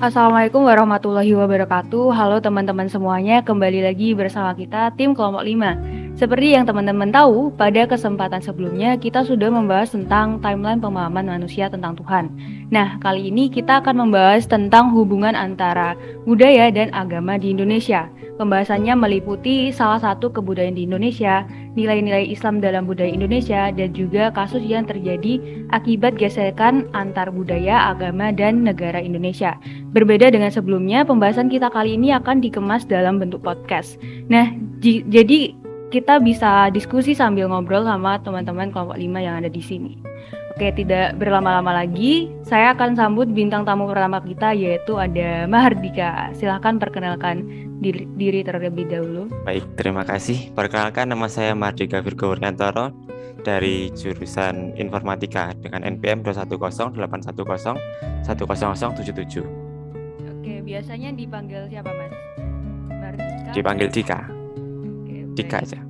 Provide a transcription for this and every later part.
Assalamualaikum warahmatullahi wabarakatuh. Halo teman-teman semuanya, kembali lagi bersama kita tim kelompok 5. Seperti yang teman-teman tahu, pada kesempatan sebelumnya kita sudah membahas tentang timeline pemahaman manusia tentang Tuhan. Nah, kali ini kita akan membahas tentang hubungan antara budaya dan agama di Indonesia. Pembahasannya meliputi salah satu kebudayaan di Indonesia, nilai-nilai Islam dalam budaya Indonesia, dan juga kasus yang terjadi akibat gesekan antar budaya, agama, dan negara Indonesia. Berbeda dengan sebelumnya, pembahasan kita kali ini akan dikemas dalam bentuk podcast. Nah, jadi kita bisa diskusi sambil ngobrol sama teman-teman kelompok 5 yang ada di sini. Oke, tidak berlama-lama lagi, saya akan sambut bintang tamu pertama kita, yaitu ada Mahardika. Silahkan perkenalkan diri terlebih dahulu. Baik, terima kasih. Perkenalkan, nama saya Mahardika Virgo Wuryantoro dari jurusan Informatika dengan NPM 21081010077. Oke, biasanya dipanggil siapa, Mas? Mahardika? Dipanggil Dika. Oke, Dika aja.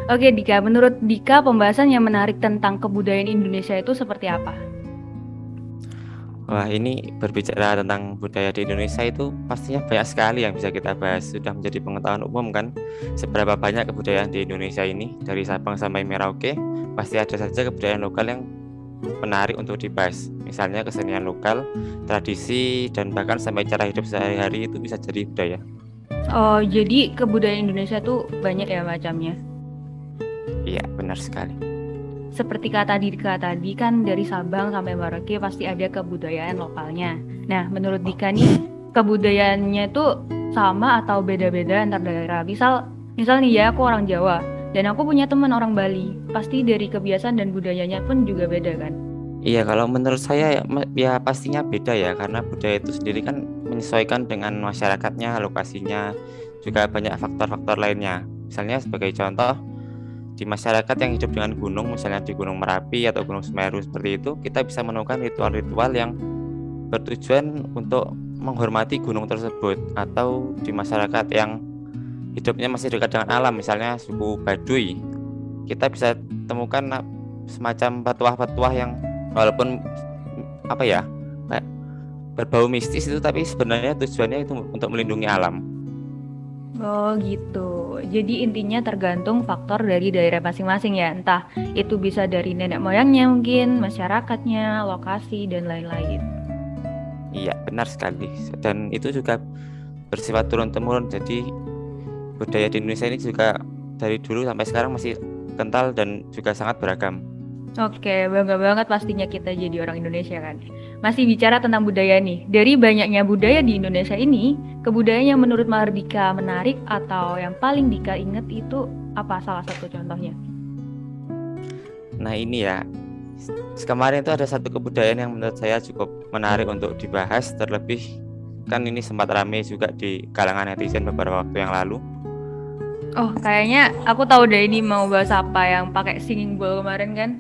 Oke, Dika, menurut Dika pembahasan yang menarik tentang kebudayaan Indonesia itu seperti apa? Wah, ini berbicara tentang budaya di Indonesia itu pastinya banyak sekali yang bisa kita bahas. Sudah menjadi pengetahuan umum kan, seberapa banyak kebudayaan di Indonesia ini. Dari Sabang sampai Merauke, pasti ada saja kebudayaan lokal yang menarik untuk dibahas. Misalnya kesenian lokal, tradisi, dan bahkan sampai cara hidup sehari-hari itu bisa jadi budaya. Oh, jadi kebudayaan Indonesia tuh banyak ya macamnya. Iya, benar sekali. Seperti kata Dika tadi kan dari Sabang sampai Merauke pasti ada kebudayaan lokalnya. Nah, menurut Dika nih, kebudayaannya itu sama atau beda-beda antar daerah? Misal nih ya, aku orang Jawa dan aku punya teman orang Bali. Pasti dari kebiasaan dan budayanya pun juga beda kan? Iya, kalau menurut saya ya pastinya beda ya, karena budaya itu sendiri kan menyesuaikan dengan masyarakatnya, lokasinya, juga banyak faktor-faktor lainnya. Misalnya sebagai contoh, di masyarakat yang hidup dengan gunung, misalnya di Gunung Merapi atau Gunung Semeru seperti itu, kita bisa menemukan ritual-ritual yang bertujuan untuk menghormati gunung tersebut. Atau di masyarakat yang hidupnya masih dekat dengan alam, misalnya suku Baduy, kita bisa temukan semacam petuah-petuah yang walaupun berbau mistis itu, tapi sebenarnya tujuannya itu untuk melindungi alam. Oh gitu. Jadi intinya tergantung faktor dari daerah masing-masing ya. Entah itu bisa dari nenek moyangnya mungkin, masyarakatnya, lokasi, dan lain-lain. Iya, benar sekali. Dan itu juga bersifat turun-temurun. Jadi budaya di Indonesia ini juga dari dulu sampai sekarang masih kental dan juga sangat beragam. Oke, bangga banget pastinya kita jadi orang Indonesia kan. Masih bicara tentang budaya nih. Dari banyaknya budaya di Indonesia ini, kebudayaan yang menurut Mahardika menarik atau yang paling Dika inget itu apa salah satu contohnya? Nah ini ya, kemarin itu ada satu kebudayaan yang menurut saya cukup menarik untuk dibahas, terlebih kan ini sempat ramai juga di kalangan netizen beberapa waktu yang lalu. Oh, kayaknya aku tahu deh ini mau bahas apa yang pakai singing bowl kemarin kan?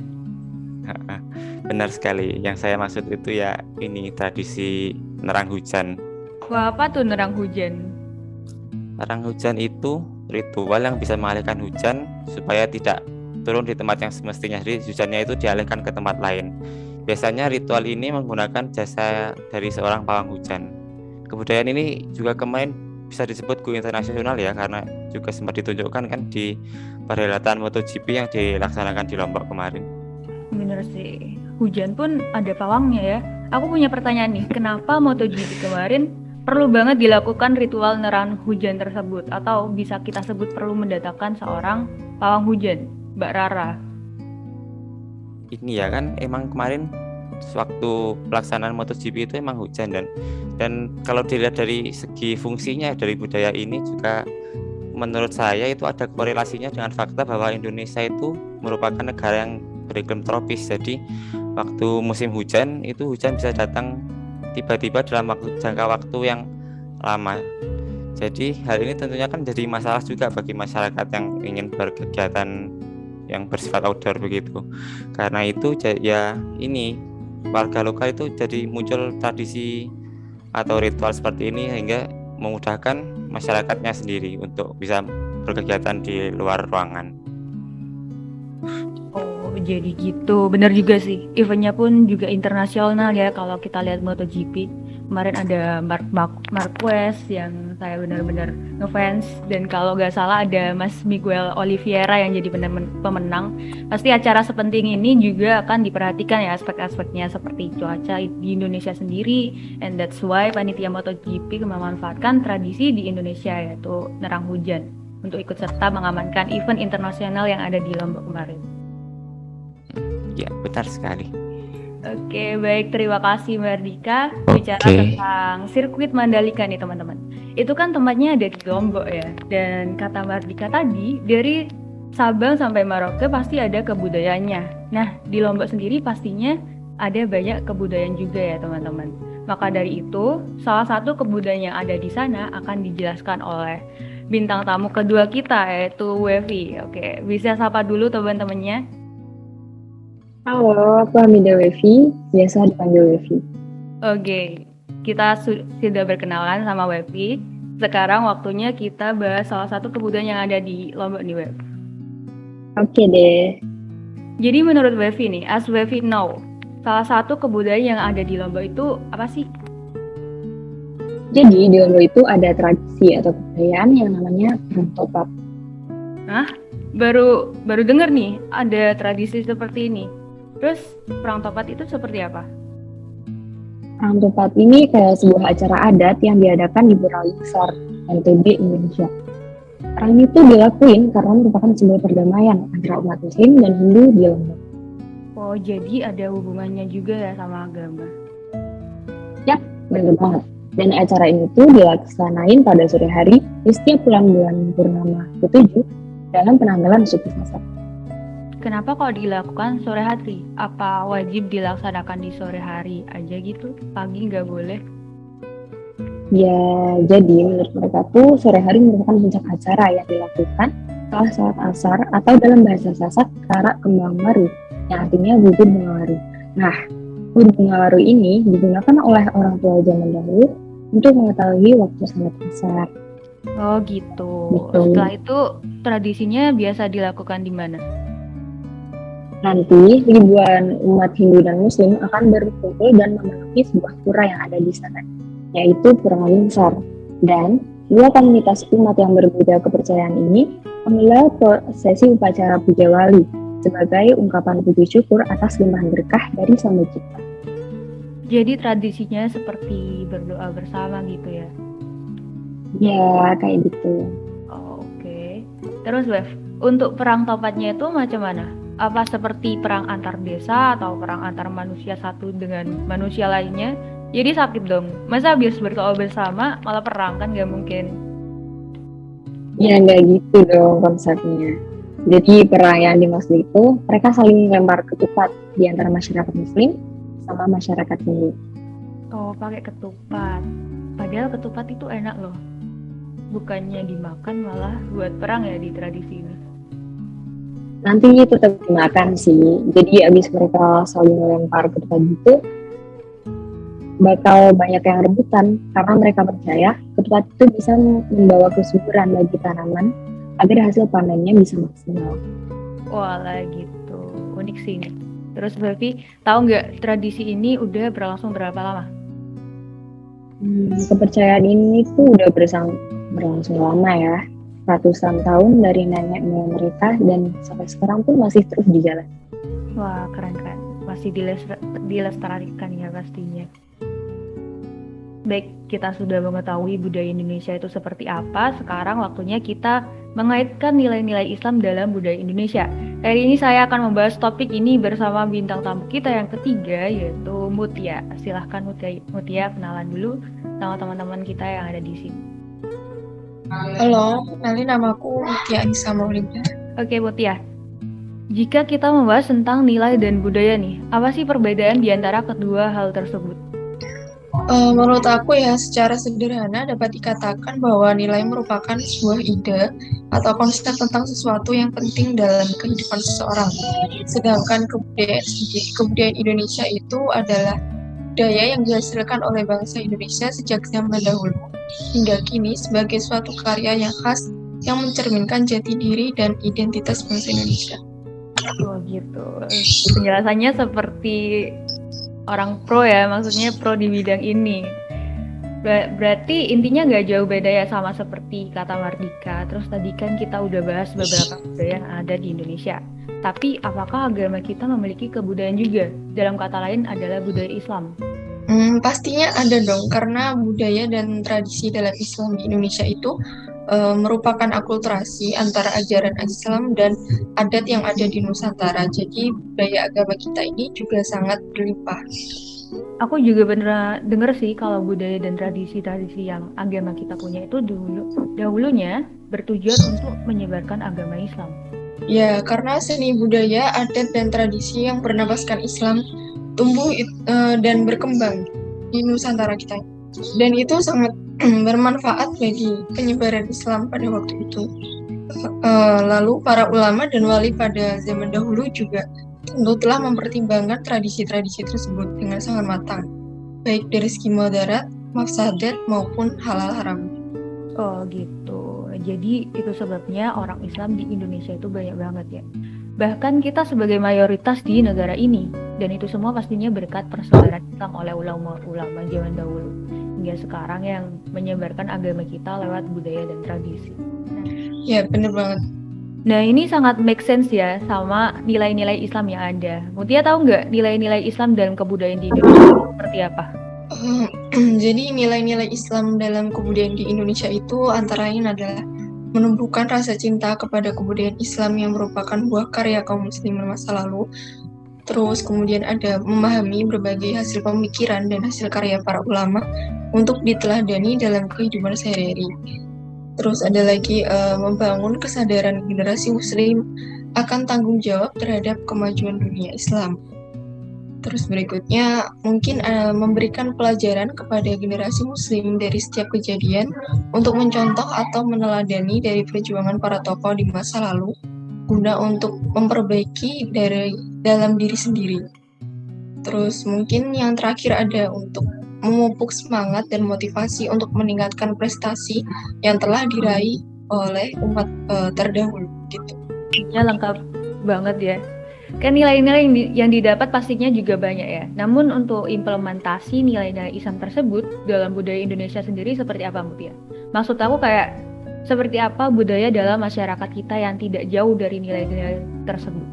Benar sekali, yang saya maksud itu ya ini tradisi nerang hujan. Wah, apa tuh nerang hujan? Nerang hujan itu ritual yang bisa mengalihkan hujan supaya tidak turun di tempat yang semestinya. Jadi hujannya itu dialihkan ke tempat lain. Biasanya ritual ini menggunakan jasa dari seorang pawang hujan. Kebudayaan ini juga kemarin bisa disebut go internasional ya, karena juga sempat ditunjukkan kan di perhelatan MotoGP yang dilaksanakan di Lombok kemarin. Bener sih, hujan pun ada pawangnya ya. Aku punya pertanyaan nih, kenapa MotoGP kemarin perlu banget dilakukan ritual nerang hujan tersebut? Atau bisa kita sebut perlu mendatangkan seorang pawang hujan, Mbak Rara? Ini ya kan emang kemarin waktu pelaksanaan MotoGP itu emang hujan, dan kalau dilihat dari segi fungsinya dari budaya ini juga menurut saya itu ada korelasinya dengan fakta bahwa Indonesia itu merupakan negara yang beriklim tropis. Jadi waktu musim hujan itu hujan bisa datang tiba-tiba dalam jangka waktu yang lama. Jadi hal ini tentunya kan jadi masalah juga bagi masyarakat yang ingin berkegiatan yang bersifat outdoor begitu. Karena itu ya ini warga lokal itu jadi muncul tradisi atau ritual seperti ini sehingga memudahkan masyarakatnya sendiri untuk bisa berkegiatan di luar ruangan. Oh, jadi gitu. Bener juga sih. Eventnya pun juga internasional ya kalau kita lihat MotoGP. kemarin ada Marquez yang saya benar-benar ngefans, dan kalau nggak salah ada Mas Miguel Oliveira yang jadi pemenang. Pasti acara sepenting ini juga akan diperhatikan ya aspek-aspeknya seperti cuaca di Indonesia sendiri, and that's why panitia MotoGP memanfaatkan tradisi di Indonesia yaitu nerang hujan untuk ikut serta mengamankan event internasional yang ada di Lombok kemarin. Ya, benar sekali. Oke, baik, terima kasih Mbak Ardika. Bicara tentang sirkuit Mandalika nih teman-teman. Itu kan tempatnya ada di Lombok ya. Dan kata Mbak Ardika tadi, dari Sabang sampai Merauke pasti ada kebudayaannya. Nah, di Lombok sendiri pastinya ada banyak kebudayaan juga ya teman-teman. Maka dari itu, salah satu kebudayaan yang ada di sana akan dijelaskan oleh bintang tamu kedua kita, yaitu Wevi. Oke, bisa sapa dulu teman-temannya. Halo, aku Hamida Wevi, biasa dipanggil Wevi. Oke, kita sudah berkenalan sama Wevi. Sekarang waktunya kita bahas salah satu kebudayaan yang ada di Lombok nih, Wevi. Oke deh. Jadi menurut Wevi nih, as Wevi know, salah satu kebudayaan yang ada di Lombok itu apa sih? Jadi di Lombok itu ada tradisi atau kebudayaan yang namanya perang topat. Hah? Baru dengar nih ada tradisi seperti ini. Terus perang topat itu seperti apa? Perang topat ini kayak sebuah acara adat yang diadakan di Burali Besar, NTB, Indonesia. Perang itu dilakuin karena merupakan sebuah perdamaian antara umat Muslim dan Hindu di Lombok. Oh, jadi ada hubungannya juga ya sama agama? Ya, benar banget. Dan acara ini tuh dilaksanain pada sore hari di setiap bulan purnama ke-7 dalam penanggalan suku Sasak. Kenapa kalau dilakukan sore hari? Apa wajib dilaksanakan di sore hari aja gitu? Pagi nggak boleh? Ya, jadi menurut mereka tuh sore hari merupakan puncak acara yang dilakukan setelah sholat asar atau dalam bahasa Sasak karak kembang waru, yang artinya bubur bunga waru. Nah, bubur bunga waru ini digunakan oleh orang tua zaman dahulu untuk mengetahui waktu sholat asar. Oh gitu. Betul. Setelah itu tradisinya biasa dilakukan di mana? Nanti ribuan umat Hindu dan Muslim akan berkumpul dan memenuhi sebuah pura yang ada di sana, yaitu Pura Walingsar. Dan dua komunitas umat yang berbeda kepercayaan ini menggelar prosesi upacara puja wali sebagai ungkapan puji syukur atas limpahan berkah dari Sang Pencipta. Jadi tradisinya seperti berdoa bersama gitu ya? Ya, kayak gitu. Oh, oke. Terus Bev, untuk perang topatnya itu macam mana? Apa seperti perang antar desa atau perang antar manusia satu dengan manusia lainnya? Jadi sakit dong. Masa habis berdoa bersama malah perang, kan gak mungkin. Ya, nggak gitu dong konsepnya. Jadi perang yang dimaksud itu mereka saling lempar ketupat di antara masyarakat Muslim sama masyarakat Hindu. Oh, pakai ketupat. Padahal ketupat itu enak loh. Bukannya dimakan malah buat perang ya di tradisi ini. Nanti tetap dimakan sih. Jadi abis mereka saling melempar ketupat gitu, bakal banyak yang rebutan karena mereka percaya ketupat itu bisa membawa kesuburan bagi tanaman agar hasil panennya bisa maksimal. Walah gitu, unik sih ini. Terus Bevi, tahu nggak tradisi ini udah berlangsung berapa lama? Kepercayaan ini tuh udah berlangsung lama ya, ratusan tahun dari nenek moyang mereka, dan sampai sekarang pun masih terus dijalan. Wah, keren-keren. Masih dilestarikan ya pastinya. Baik, kita sudah mengetahui budaya Indonesia itu seperti apa. Sekarang waktunya kita mengaitkan nilai-nilai Islam dalam budaya Indonesia. Hari ini saya akan membahas topik ini bersama bintang tamu kita yang ketiga, yaitu Mutia. Silahkan Mutia kenalan dulu sama teman-teman kita yang ada di sini. Halo, kenalin namaku Mutia Anissa Maulida. Oke Mutia, jika kita membahas tentang nilai dan budaya nih, apa sih perbedaan di antara kedua hal tersebut? Menurut aku ya, secara sederhana dapat dikatakan bahwa nilai merupakan sebuah ide atau konsep tentang sesuatu yang penting dalam kehidupan seseorang. Sedangkan kebudayaan Indonesia itu adalah budaya yang dihasilkan oleh bangsa Indonesia sejak zaman dahulu hingga kini sebagai suatu karya yang khas yang mencerminkan jati diri dan identitas bangsa Indonesia. Oh gitu. Penjelasannya seperti orang pro ya, maksudnya pro di bidang ini. Berarti intinya nggak jauh beda ya sama seperti kata mardika. Terus tadi kan kita udah bahas beberapa budaya yang ada di Indonesia. Tapi apakah agama kita memiliki kebudayaan juga? Dalam kata lain adalah budaya Islam. Pastinya ada dong, karena budaya dan tradisi dalam Islam di Indonesia itu merupakan akulturasi antara ajaran Islam dan adat yang ada di Nusantara. Jadi budaya agama kita ini juga sangat berlimpah. Aku juga pernah denger sih kalau budaya dan tradisi-tradisi yang agama kita punya itu dahulunya bertujuan untuk menyebarkan agama Islam. Ya, karena seni budaya, adat, dan tradisi yang bernapaskan Islam tumbuh dan berkembang di Nusantara kita. Dan itu sangat bermanfaat bagi penyebaran Islam pada waktu itu. Lalu para ulama dan wali pada zaman dahulu juga tentu telah mempertimbangkan tradisi-tradisi tersebut dengan sangat matang, baik dari segi mudarat, mafsadat, maupun halal haram. Oh gitu. Jadi itu sebabnya orang Islam di Indonesia itu banyak banget ya. Bahkan kita sebagai mayoritas di negara ini. Dan itu semua pastinya berkat persebaran Islam oleh ulama-ulama zaman dahulu. Hingga sekarang yang menyebarkan agama kita lewat budaya dan tradisi. Ya, bener banget. Nah ini sangat make sense ya sama nilai-nilai Islam yang ada. Mutia tahu nggak nilai-nilai Islam dalam kebudayaan di Indonesia seperti apa? Jadi nilai-nilai Islam dalam kebudayaan di Indonesia itu antara lain adalah menumbuhkan rasa cinta kepada kebudayaan Islam yang merupakan buah karya kaum muslimin masa lalu. Terus kemudian ada memahami berbagai hasil pemikiran dan hasil karya para ulama untuk diteladani dalam kehidupan sehari-hari. Terus ada lagi membangun kesadaran generasi muslim akan tanggung jawab terhadap kemajuan dunia Islam. Terus berikutnya mungkin memberikan pelajaran kepada generasi muslim dari setiap kejadian untuk mencontoh atau meneladani dari perjuangan para tokoh di masa lalu guna untuk memperbaiki dari dalam diri sendiri. Terus mungkin yang terakhir ada untuk memupuk semangat dan motivasi untuk meningkatkan prestasi yang telah diraih oleh umat terdahulu gitu. Ya lengkap banget ya. Kan nilai-nilai yang didapat pastinya juga banyak ya. Namun untuk implementasi nilai-nilai Islam tersebut dalam budaya Indonesia sendiri seperti apa Mutia? Maksud aku kayak seperti apa budaya dalam masyarakat kita yang tidak jauh dari nilai-nilai tersebut?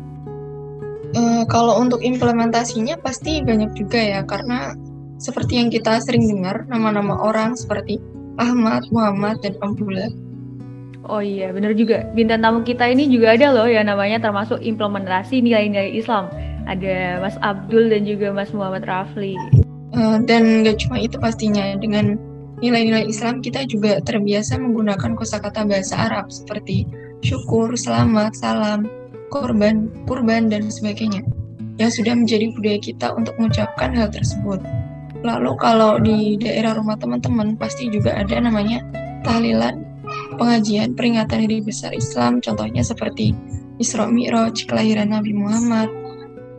Kalau untuk implementasinya pasti banyak juga ya, karena seperti yang kita sering dengar nama-nama orang seperti Ahmad, Muhammad, dan Abdullah. Oh iya, benar juga. Bintang tamu kita ini juga ada loh yang namanya termasuk implementasi nilai-nilai Islam. Ada Mas Abdul dan juga Mas Muhammad Rafli. Dan nggak cuma itu pastinya, dengan nilai-nilai Islam kita juga terbiasa menggunakan kosakata bahasa Arab seperti syukur, selamat, salam, kurban, dan sebagainya, yang sudah menjadi budaya kita untuk mengucapkan hal tersebut. Lalu kalau di daerah rumah teman-teman pasti juga ada namanya tahlilan, pengajian peringatan hari besar Islam, contohnya seperti Isra Mi'raj, kelahiran Nabi Muhammad,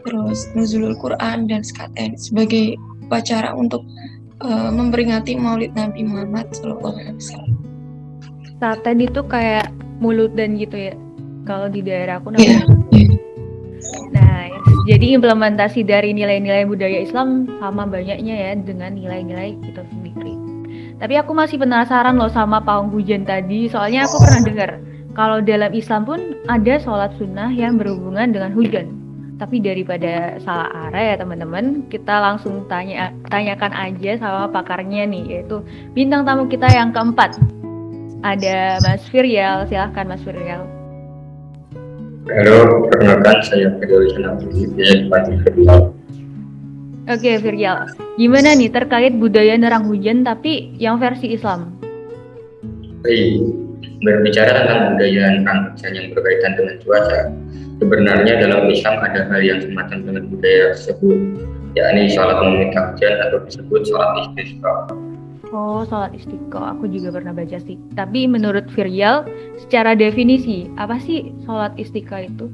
terus Nuzulul Quran, dan sekaten sebagai upacara untuk memperingati Maulid Nabi Muhammad SAW. Sekaten itu kayak mulut dan gitu ya. Kalau di daerah aku namanya. Nah, jadi implementasi dari nilai-nilai budaya Islam sama banyaknya ya dengan nilai-nilai kita sendiri. Tapi aku masih penasaran loh sama pawang hujan tadi, soalnya aku pernah dengar kalau dalam Islam pun ada sholat sunnah yang berhubungan dengan hujan. Tapi daripada salah arah ya teman-teman, kita langsung tanyakan aja sama pakarnya nih, yaitu bintang tamu kita yang keempat. Ada Mas Viryal, silahkan Mas Viryal. Halo, perkenalkan saya Viryal Sanabudi, saya dipanggil Viryal. Oke Viryal, gimana nih terkait budaya nerang hujan tapi yang versi Islam? Baik, berbicara tentang budaya nerang hujan yang berkaitan dengan cuaca, sebenarnya dalam Islam ada hal yang semacam dengan budaya tersebut, yakni sholat meminta hujan atau disebut sholat istisqa. Oh, sholat istiqo, aku juga pernah baca sih. Tapi menurut Viryal, secara definisi, apa sih sholat istiqo itu?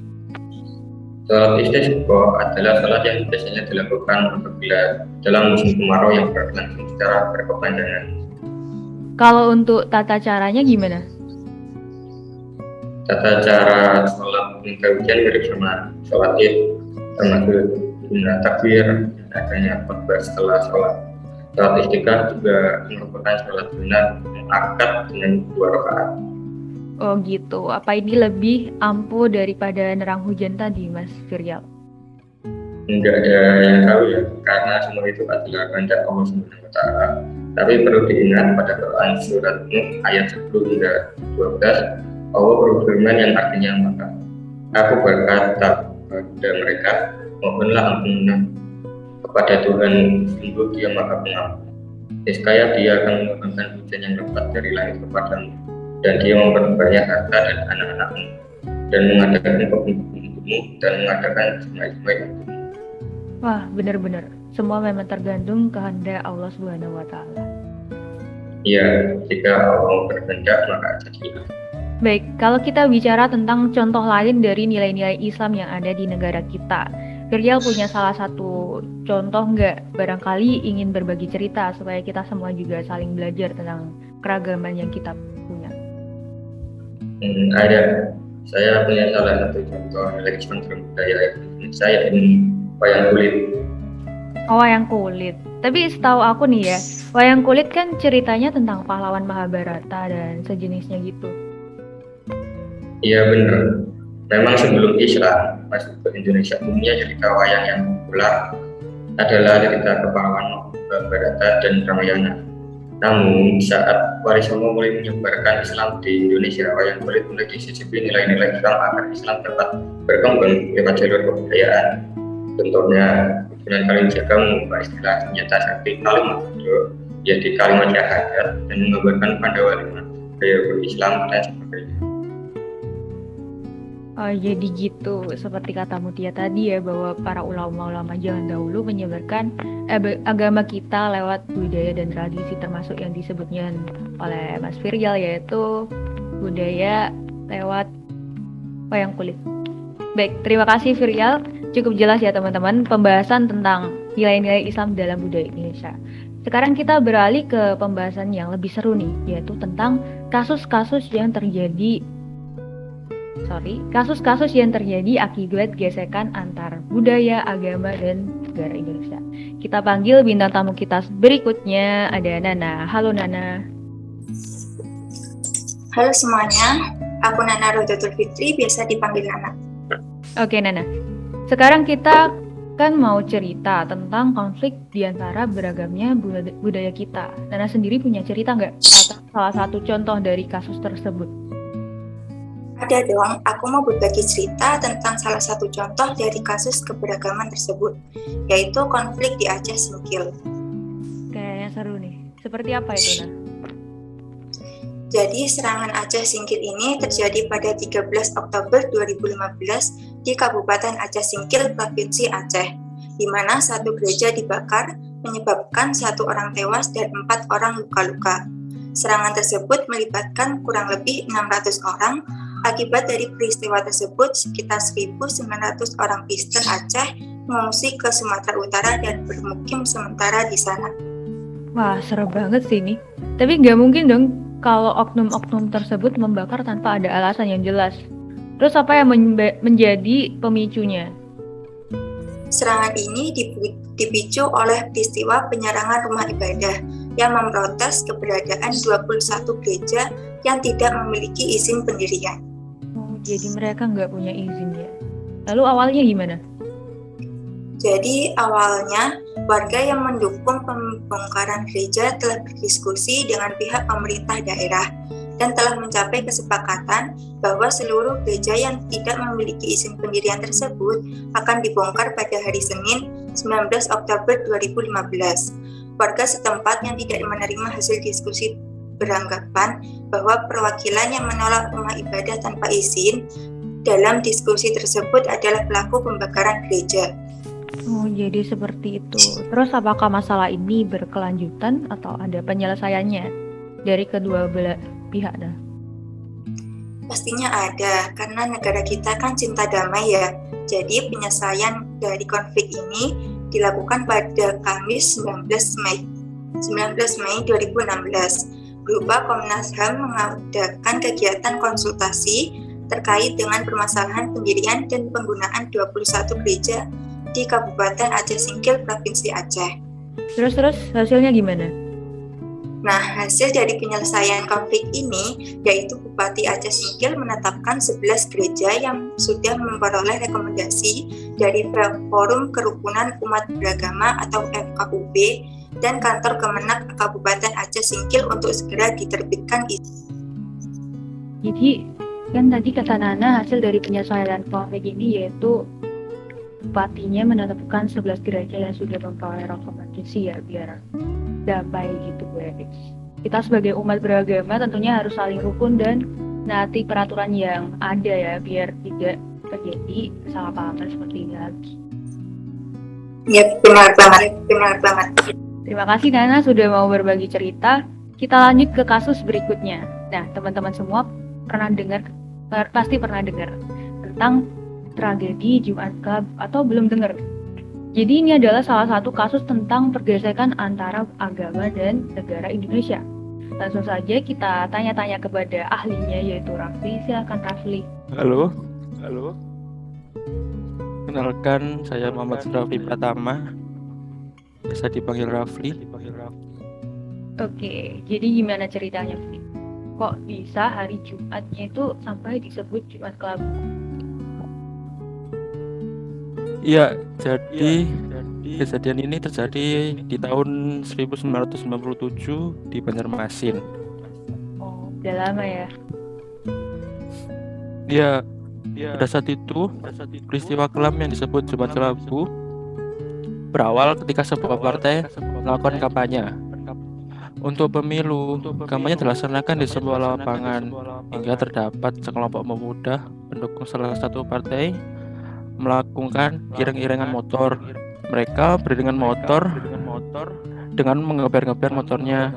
Sholat istisqa adalah sholat yang biasanya dilakukan apabila dalam musim kemarau yang berlangsung secara berkepanjangan. Kalau untuk tata caranya gimana? Tata cara sholat meminta hujan mirip sama sholat id, termasuk jumlah takbir dan adanya khutbah setelah sholat. Salat istiqah juga merupakan salat sunnah akad dengan 2 rakaat. Oh gitu. Apa ini lebih ampuh daripada nerang hujan tadi, Mas Firyal? Enggak ada yang tahu ya, karena semua itu adalah kehendak Allah Subhanahu wa Ta'ala. Tapi perlu diingat pada Quran surat Nuh ayat 10 hingga 12, Allah berfirman yang artinya maka aku berkata kepada mereka, mohonlah ampunan kepada Tuhan, sungguh Dia Maha Pengampun. Niscaya Dia akan menurunkan hujan yang lebat dari langit kepadamu, dan Dia memperbanyak harta dan anak-anakmu, dan mengadakan kebun-kebun untukmu, dan mengadakan sungai-sungai untukmu. Wah, benar-benar. Semua memang tergantung kehendak Allah Subhanahu wa Ta'ala. Ya, jika Allah berkehendak maka jadilah. Baik, kalau kita bicara tentang contoh lain dari nilai-nilai Islam yang ada di negara kita, Firyal punya salah satu contoh nggak? Barangkali ingin berbagi cerita supaya kita semua juga saling belajar tentang keragaman yang kita punya. Ada. Saya punya salah satu contoh nilai Islam dalam budaya Indonesia, yakni wayang kulit. Oh, wayang kulit. Tapi setahu aku nih ya, wayang kulit kan ceritanya tentang pahlawan Mahabharata dan sejenisnya gitu. Iya benar. Memang sebelum Islam masuk ke Indonesia, umumnya cerita wayang yang populer adalah cerita kepahlawanan Mahabharata dan Ramayana. Namun saat Wali Songo mulai menyebarkan Islam di Indonesia, wayang kulit mulai disisipi nilai-nilai Islam agar Islam dapat berkembang lewat jalur kebudayaan. Contohnya, Sunan Kalijaga mengubah istilah senjata sakti kalimat bodoh menjadi kalimat syahadat dan menggambarkan Pandawa 5 gaya berislam dan sebagainya. Oh, jadi gitu, seperti kata Mutia tadi ya, bahwa para ulama-ulama zaman dahulu menyebarkan agama kita lewat budaya dan tradisi, termasuk yang disebutnya oleh Mas Firyal, yaitu budaya lewat wayang kulit. Baik, terima kasih Firyal. Cukup jelas ya teman-teman pembahasan tentang nilai-nilai Islam dalam budaya Indonesia. Sekarang kita beralih ke pembahasan yang lebih seru nih, yaitu tentang kasus-kasus yang terjadi akibat gesekan antar budaya, agama, dan negara Indonesia. Kita panggil bintang tamu kita berikutnya, ada Nana. Halo Nana. Halo semuanya, aku Nana Rodatul Fitri, biasa dipanggil Nana. Oke Nana, sekarang kita kan mau cerita tentang konflik di antara beragamnya budaya kita. Nana sendiri punya cerita nggak? Atau salah satu contoh dari kasus tersebut? Ada dong, aku mau berbagi cerita tentang salah satu contoh dari kasus keberagaman tersebut, yaitu konflik di Aceh Singkil. Kayaknya seru nih. Seperti apa itu, Nah? Jadi serangan Aceh Singkil ini terjadi pada 13 Oktober 2015 di Kabupaten Aceh Singkil, Provinsi Aceh, di mana satu gereja dibakar menyebabkan 1 orang tewas dan 4 orang luka-luka. Serangan tersebut melibatkan kurang lebih 600 orang. Akibat dari peristiwa tersebut, sekitar 1.900 orang Kristen Aceh mengungsi ke Sumatera Utara dan bermukim sementara di sana. Wah, seru banget sih ini. Tapi nggak mungkin dong kalau oknum-oknum tersebut membakar tanpa ada alasan yang jelas. Terus apa yang menjadi pemicunya? Serangan ini dipicu oleh peristiwa penyerangan rumah ibadah yang memprotes keberadaan 21 gereja yang tidak memiliki izin pendirian. Oh, jadi mereka nggak punya izin ya. Lalu awalnya gimana? Jadi awalnya warga yang mendukung pembongkaran gereja telah berdiskusi dengan pihak pemerintah daerah dan telah mencapai kesepakatan bahwa seluruh gereja yang tidak memiliki izin pendirian tersebut akan dibongkar pada hari Senin 19 Oktober 2015. Warga setempat yang tidak menerima hasil diskusi beranggapan bahwa perwakilan yang menolak rumah ibadah tanpa izin dalam diskusi tersebut adalah pelaku pembakaran gereja. Oh, jadi seperti itu. Terus apakah masalah ini berkelanjutan atau ada penyelesaiannya dari kedua belah pihak? Pastinya ada, karena negara kita kan cinta damai ya. Jadi penyelesaian dari konflik ini dilakukan pada Kamis 19 Mei 2016 berupa Komnas HAM mengadakan kegiatan konsultasi terkait dengan permasalahan pendirian dan penggunaan 21 gereja di Kabupaten Aceh Singkil, Provinsi Aceh. Terus hasilnya gimana? Nah, hasil dari penyelesaian konflik ini yaitu Bupati Aceh Singkil menetapkan 11 gereja yang sudah memperoleh rekomendasi dari Forum Kerukunan Umat Beragama atau FKUB dan kantor Kemenak Kabupaten Aceh Singkil untuk segera diterbitkan izin. Jadi kan tadi kata Nana hasil dari penyelesaian konflik ini yaitu bupatinya menetapkan 11 gereja yang sudah memperoleh rekomendasi ya biar damai gitu guys. Kita sebagai umat beragama tentunya harus saling rukun dan naati peraturan yang ada ya biar tidak terjadi kesalahpahaman seperti ini lagi. Ya, benar banget. Terima kasih Nana sudah mau berbagi cerita. Kita lanjut ke kasus berikutnya. Nah, teman-teman semua pasti pernah dengar tentang tragedi Jumat Club atau belum dengar? Jadi ini adalah salah satu kasus tentang pergesekan antara agama dan negara Indonesia. Langsung saja kita tanya-tanya kepada ahlinya yaitu Rafli. Silakan Rafli. Halo. Kenalkan, saya Muhammad Rafli Pratama. Biasa dipanggil Rafli. Oke, jadi gimana ceritanya, Rafli? Kok bisa hari Jumatnya itu sampai disebut Jumat Kelabu? Iya, jadi kejadian ini terjadi di tahun 1997 di Banjarmasin. Oh, udah lama ya? Iya, pada saat itu peristiwa kelam yang disebut Jumat Kelabu berawal ketika sebuah partai melakukan kampanye. Untuk pemilu, kampanye dilaksanakan di sebuah lapangan hingga terdapat sekelompok pemuda pendukung salah satu partai melakukan iring-iringan motor. Mereka beriringan motor dengan mengeber-ngeber motornya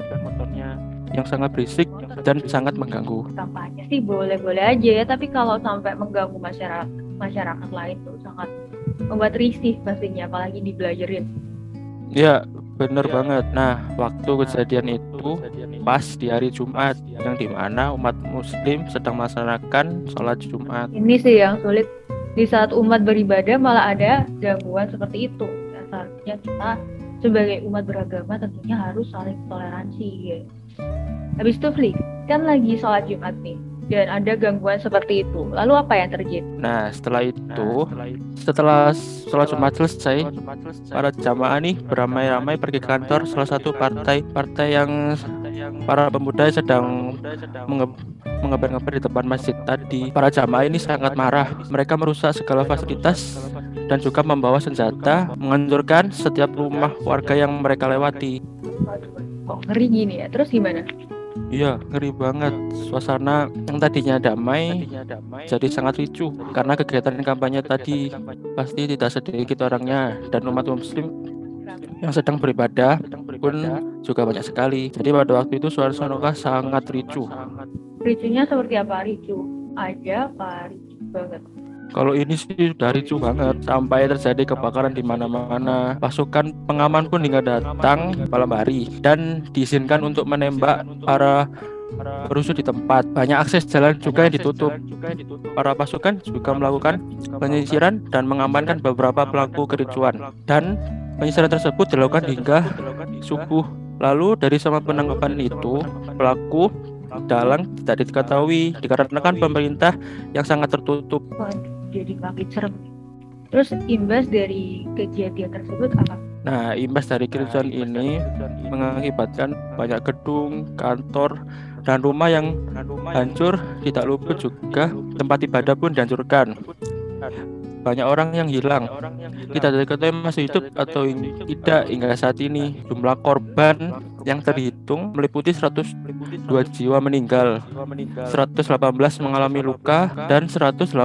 yang sangat berisik dan sangat mengganggu. Kampanye sih boleh-boleh aja ya, tapi kalau sampai mengganggu masyarakat lain tuh sangat membuat risih pastinya, apalagi dibelajarin. Ya, bener banget. Nah, waktu kejadian itu pas di hari Jumat yang dimana umat Muslim sedang melaksanakan sholat Jumat. Ini sih yang sulit. Di saat umat beribadah malah ada gangguan seperti itu. Dan seharusnya kita sebagai umat beragama tentunya harus saling toleransi ya. Habis itu Fli, kan lagi sholat Jumat nih dan ada gangguan seperti itu. Lalu apa yang terjadi? Nah, setelah sholat Jumat selesai, para jamaah nih beramai-ramai pergi ke kantor salah satu partai yang para pemuda sedang mengeber-ngeber di depan masjid tadi. Para jamaah ini sangat marah. Mereka merusak segala fasilitas dan juga membawa senjata, menghancurkan setiap rumah warga yang mereka lewati. Kok ngeri gini ya? Terus gimana? Iya, ngeri banget. Suasana yang tadinya damai jadi sangat ricuh karena kegiatan kampanye tadi. Pasti tidak sedikit orangnya dan umat Muslim yang sedang beribadah pun juga banyak sekali. Jadi pada waktu itu suasana sangat ricuh. Ricuhnya seperti apa? Ricuh aja apa ricuh banget? Kalau ini sih sudah ricuh banget sampai terjadi kebakaran di mana-mana. Pasukan pengaman pun hingga datang malam hari dan diizinkan untuk menembak para perusuh di tempat. Banyak akses jalan juga yang ditutup. Para pasukan juga melakukan penyisiran dan mengamankan beberapa pelaku kericuan. Dan penyisiran tersebut dilakukan hingga subuh. Lalu dari semua penangkapan itu, pelaku dalang tidak diketahui dikarenakan pemerintah yang sangat tertutup. Jadi makin serem. Terus imbas dari kejadian tersebut apa? Nah, imbas dari kericuan ini mengakibatkan banyak gedung, kantor, dan rumah yang hancur. Tidak luput juga tempat ibadah pun dihancurkan. Banyak orang yang hilang. Tidak diketahui masih hidup atau tidak hingga saat ini. Jumlah korban yang terhitung meliputi 102 jiwa meninggal, 118 mengalami luka, dan 188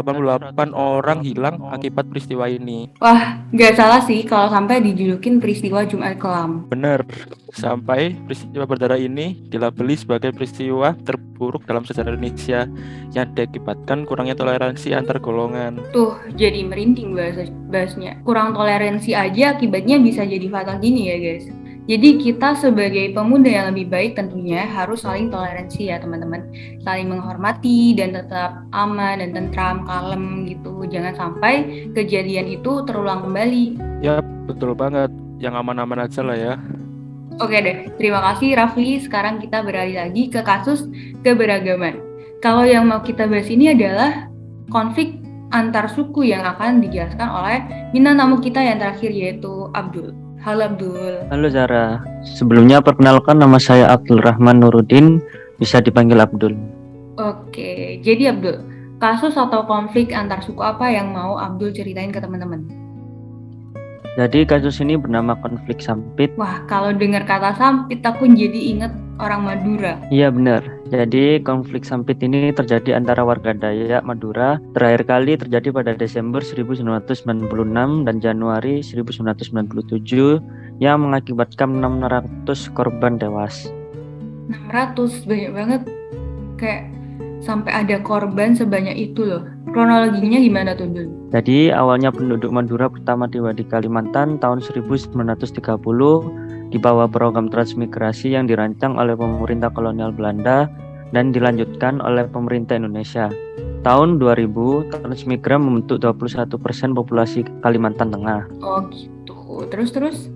orang hilang akibat peristiwa ini. Wah, nggak salah sih kalau sampai dijulukin peristiwa Jumat Kelam. Benar, sampai peristiwa berdarah ini dilabeli sebagai peristiwa terburuk dalam sejarah Indonesia yang diakibatkan kurangnya toleransi antar golongan. Tuh, jadi merinding bahasnya. Kurang toleransi aja akibatnya bisa jadi fatal gini ya guys. Jadi kita sebagai pemuda yang lebih baik tentunya harus saling toleransi ya teman-teman. Saling menghormati dan tetap aman dan tentram, kalem gitu. Jangan sampai kejadian itu terulang kembali. Ya, betul banget. yang aman-aman aja lah ya. Oke deh, terima kasih Rafli. Sekarang kita beralih lagi ke kasus keberagaman. Kalau yang mau kita bahas ini adalah konflik antar suku yang akan dijelaskan oleh bintang tamu kita yang terakhir, yaitu Abdul. Halo Abdul. Halo Zara, sebelumnya perkenalkan nama saya Abdul Rahman Nuruddin, bisa dipanggil Abdul. Oke, jadi Abdul, kasus atau konflik antar suku apa yang mau Abdul ceritain ke teman-teman? Jadi kasus ini bernama konflik Sampit. Wah, kalau dengar kata Sampit aku jadi inget orang Madura. Iya benar, jadi konflik Sampit ini terjadi antara warga Dayak Madura. Terakhir kali terjadi pada Desember 1996 dan Januari 1997 yang mengakibatkan 600 korban tewas. 600, banyak banget. Kayak sampai ada korban sebanyak itu loh. Kronologinya gimana tuh Dul? Jadi awalnya penduduk Madura pertama tiba di Kalimantan tahun 1930 di bawah program transmigrasi yang dirancang oleh pemerintah kolonial Belanda dan dilanjutkan oleh pemerintah Indonesia. Tahun 2000, transmigran membentuk 21% populasi Kalimantan Tengah. Oh gitu. Terus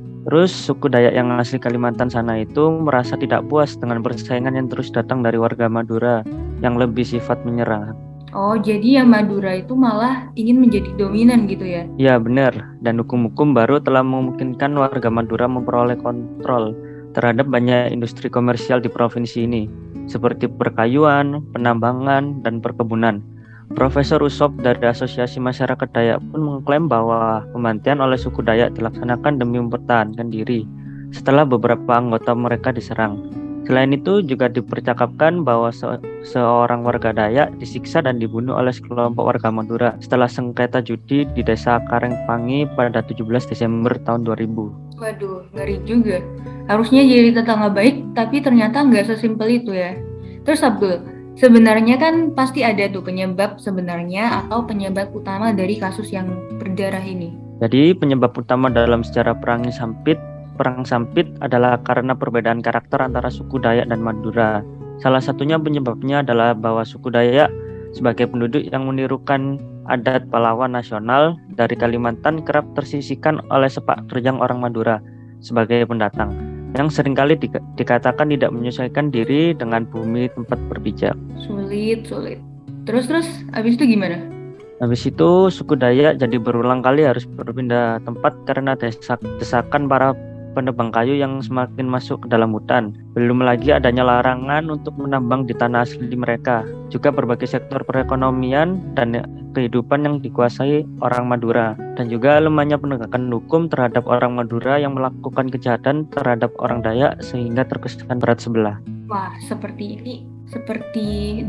Suku Dayak yang asli Kalimantan sana itu merasa tidak puas dengan persaingan yang terus datang dari warga Madura yang lebih sifat menyerang. Oh, jadi yang Madura itu malah ingin menjadi dominan gitu ya? Ya benar, dan hukum-hukum baru telah memungkinkan warga Madura memperoleh kontrol terhadap banyak industri komersial di provinsi ini, seperti perkayuan, penambangan, dan perkebunan. Profesor Usop dari Asosiasi Masyarakat Dayak pun mengklaim bahwa pembantian oleh suku Dayak dilaksanakan demi mempertahankan diri setelah beberapa anggota mereka diserang. Selain itu juga dipercakapkan bahwa seorang warga Dayak disiksa dan dibunuh oleh sekelompok warga Madura setelah sengketa judi di desa Karangpangi pada 17 Desember tahun 2000. Waduh, ngeri juga. Harusnya jadi tetangga baik, tapi ternyata nggak sesimpel itu ya. Terus Abdul, sebenarnya kan pasti ada tuh penyebab sebenarnya atau penyebab utama dari kasus yang berdarah ini. Jadi penyebab utama dalam sejarah Perang Sampit adalah karena perbedaan karakter antara suku Dayak dan Madura. Salah satunya penyebabnya adalah bahwa suku Dayak sebagai penduduk yang menirukan adat pahlawan nasional dari Kalimantan kerap tersisihkan oleh sepak terjang orang Madura sebagai pendatang yang seringkali dikatakan tidak menyesuaikan diri dengan bumi tempat berpijak. Sulit. Terus, abis itu gimana? Habis itu suku Dayak jadi berulang kali harus berpindah tempat karena desakan para penebang kayu yang semakin masuk ke dalam hutan. Belum lagi adanya larangan untuk menambang di tanah asli mereka. Juga berbagai sektor perekonomian dan kehidupan yang dikuasai orang Madura. Dan juga lemahnya penegakan hukum terhadap orang Madura yang melakukan kejahatan terhadap orang Dayak sehingga terkesan berat sebelah. Wah, seperti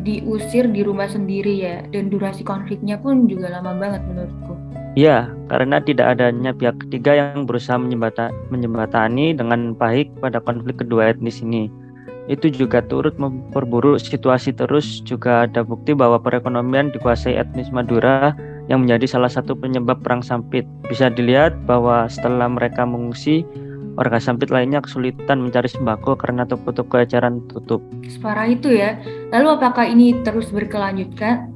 diusir di rumah sendiri ya. Dan durasi konfliknya pun juga lama banget menurutku. Ya, karena tidak adanya pihak ketiga yang berusaha menjembatani dengan baik pada konflik kedua etnis ini. Itu juga turut memperburuk situasi. Terus juga ada bukti bahwa perekonomian dikuasai etnis Madura yang menjadi salah satu penyebab Perang Sampit. Bisa dilihat bahwa setelah mereka mengungsi, warga Sampit lainnya kesulitan mencari sembako karena toko-toko eceran tutup. Separah itu ya. Lalu apakah ini terus berkelanjutan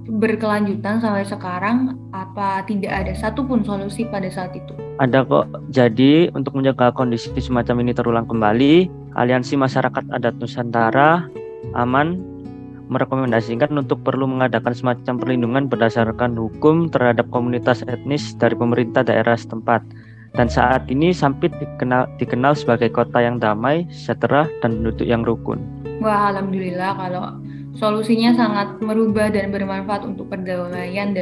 sampai sekarang? Apa tidak ada satupun solusi pada saat itu? Ada kok. Jadi untuk menjaga kondisi semacam ini terulang kembali, Aliansi Masyarakat Adat Nusantara AMAN merekomendasikan untuk perlu mengadakan semacam perlindungan berdasarkan hukum terhadap komunitas etnis dari pemerintah daerah setempat. Dan saat ini Sampit dikenal sebagai kota yang damai, sejahtera, dan penduduk yang rukun. Wah, alhamdulillah kalau solusinya sangat merubah dan bermanfaat untuk perdamaian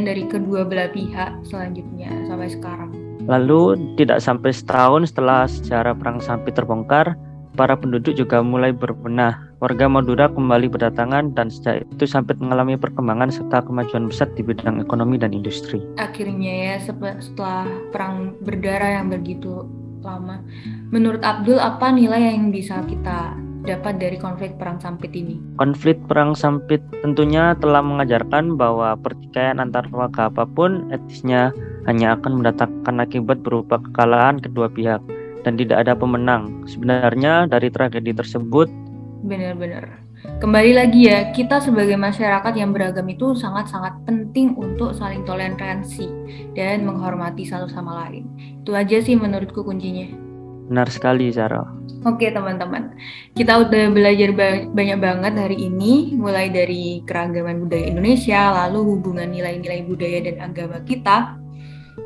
dari kedua belah pihak selanjutnya sampai sekarang. Lalu tidak sampai setahun setelah sejarah Perang Sampit terbongkar, para penduduk juga mulai berbenah. Warga Madura kembali berdatangan dan sejak itu Sampit mengalami perkembangan serta kemajuan besar di bidang ekonomi dan industri. Akhirnya ya setelah perang berdarah yang begitu lama, menurut Abdul apa nilai yang bisa kita dapat dari konflik Perang Sampit ini? Konflik Perang Sampit tentunya telah mengajarkan bahwa pertikaian antar warga apapun etnisnya hanya akan mendatangkan akibat berupa kekalahan kedua pihak dan tidak ada pemenang. Sebenarnya dari tragedi tersebut benar-benar Kembali lagi ya, kita sebagai masyarakat yang beragam itu sangat-sangat penting untuk saling toleransi dan menghormati satu sama lain. Itu aja sih menurutku kuncinya. Benar sekali, Zara. Oke teman-teman, kita udah belajar banyak banget hari ini, mulai dari keragaman budaya Indonesia, lalu hubungan nilai-nilai budaya dan agama kita,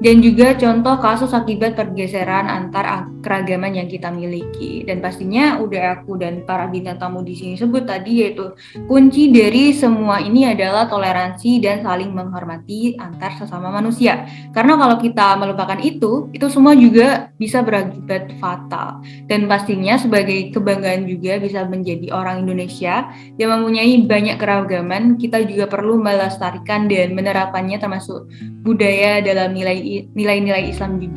dan juga contoh kasus akibat pergeseran antar keragaman yang kita miliki. Dan pastinya udah aku dan para bintang tamu di sini sebut tadi, yaitu kunci dari semua ini adalah toleransi dan saling menghormati antar sesama manusia. Karena kalau kita melupakan itu semua juga bisa berakibat fatal. Dan pastinya sebagai kebanggaan juga bisa menjadi orang Indonesia yang mempunyai banyak keragaman, kita juga perlu melestarikan dan menerapkannya termasuk budaya dalam nilai-nilai Islam juga.